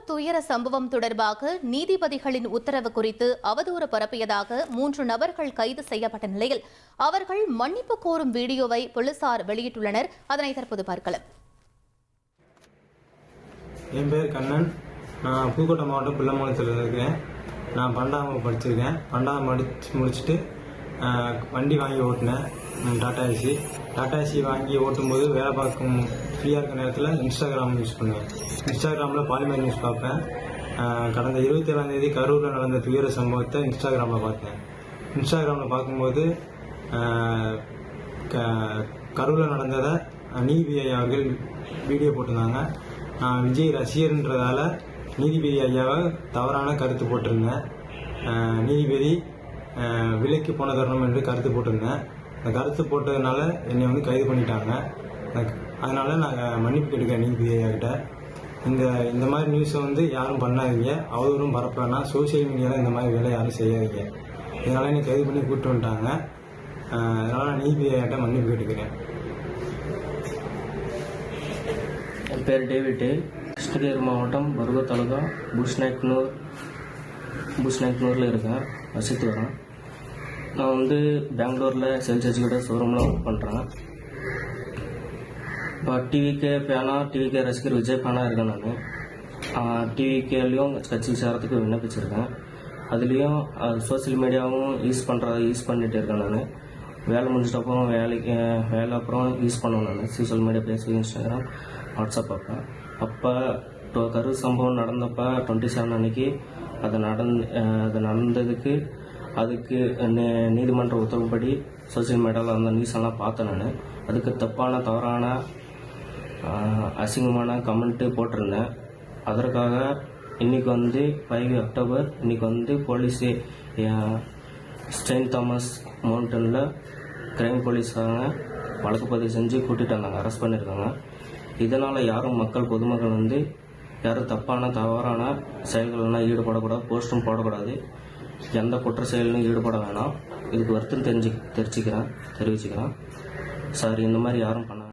துயர சம்பவம் தொடர்பாக நீதிபதிகளின் உத்தரவு குறித்து அவதூறு பரப்பியதாக 3 நபர்கள் கைது செய்யப்பட்ட நிலையில் அவர்கள் மன்னிப்பு கோரும் வீடியோவை போலீசார் வெளியிட்டுள்ளனர். அதனை தற்போது பார்க்கலாம். என் பேர் கண்ணன். நான் புதுக்கோட்டை மாவட்டம் பிள்ளமங்கலத்தில் இருக்கிறேன். நான் 12ஆம் வகுப்பு படிச்சிருக்கேன். 12ஆம் முடிச்சுட்டு வண்டி வாங்கி ஓட்டினேன். டாடா ஏசி வாங்கி ஓட்டும்போது வேலை பார்க்கும் ஃப்ரீயாக இருக்கிற நேரத்தில் இன்ஸ்டாகிராம் யூஸ் பண்ணுவேன். இன்ஸ்டாகிராமில் பாலிமர் நியூஸ் பார்ப்பேன். கடந்த 27ஆம் தேதி கரூரில் நடந்த துயர சம்பவத்தை இன்ஸ்டாகிராமில் பார்த்தேன். இன்ஸ்டாகிராமில் பார்க்கும்போது கரூரில் நடந்ததை நீதிபதி ஐயா அவர்கள் வீடியோ போட்டிருந்தாங்க. நான் விஜய் ரசிகர்ன்றதால நீதிபதி ஐயாவை தவறான கருத்து போட்டிருந்தேன். நீதிபதி விலைக்கு போன தருணம் என்று கருத்து போட்டிருந்தேன். அந்த கருத்து போட்டதுனால என்னை கைது பண்ணிட்டாங்க. அதனால நான் மன்னிப்பு கேட்டுக்கிறேன் நீதிபதி ஐயா கிட்ட. இந்த மாதிரி நியூஸை யாரும் பண்ணாதீங்க, அவதூறும் பரப்பலன்னா சோசியல் மீடியாவில் இந்த மாதிரி வேலை யாரும் செய்யாதீங்க. இதனால என்னை கைது பண்ணி கூப்பிட்டு வந்துட்டாங்க. அதனால நான் நீதிபதி ஐயாட்ட மன்னிப்பு கேட்டுக்கிறேன். என் பேர் டேவிட். கிருஷ்ணகிரி மாவட்டம் பருகூர் தாலுகா புஷ்நாயக்னூரில் இருக்கேன், வசித்து வரேன். நான் பெங்களூரில் சேல்ஸ் எக்ஸிக்யூட்டிவ் ஷோரூமில் ஒர்க் பண்ணுறேன். இப்போ டிவிகே ஃபேனா, டிவிகே ரசிகர் விஜய் ஃபேனாக இருக்கேன். நான் டிவிகேலையும் கட்சிக்கு சேரத்துக்கு விண்ணப்பிச்சிருக்கேன். அதுலேயும் சோசியல் மீடியாவும் யூஸ் பண்ணிட்டு இருக்கேன். நான் வேலை முடிச்சிட்டப்பறம் வேலை அப்புறம் யூஸ் பண்ணுவேன். நான் social media, Facebook, Instagram, WhatsApp பார்ப்பேன். அப்போ கரூர் சம்பவம் நடந்தப்போ 27 அன்னைக்கு அது நடந்ததுக்கு அதுக்கு நீதிமன்ற உத்தரவுப்படி சோசியல் மீடியாவில் அந்த நியூஸ் எல்லாம் பார்த்தேன். நான் அதுக்கு தவறான அசிங்கமான கமெண்ட்டு போட்டிருந்தேன். அதற்காக இன்னைக்கு 5 அக்டோபர் இன்னைக்கு போலீஸு செயின்ட் தாமஸ் மவுண்டனில் கிரைம் போலீஸாக வழக்கு பதிவு செஞ்சு கூட்டிகிட்டு வந்தாங்க, அரெஸ்ட் பண்ணியிருக்காங்க. இதனால் யாரும் பொதுமக்கள் யாரும் தவறான செயல்கள்லாம் ஈடுபடக்கூடாது, போஸ்ட்டும் போடக்கூடாது, எந்த குற்ற செயலும் ஈடுபட வேணாம். இதுக்கு வருத்தம் தெரிவிச்சுக்கிறேன். சார், இந்த மாதிரி யாரும் பண்ண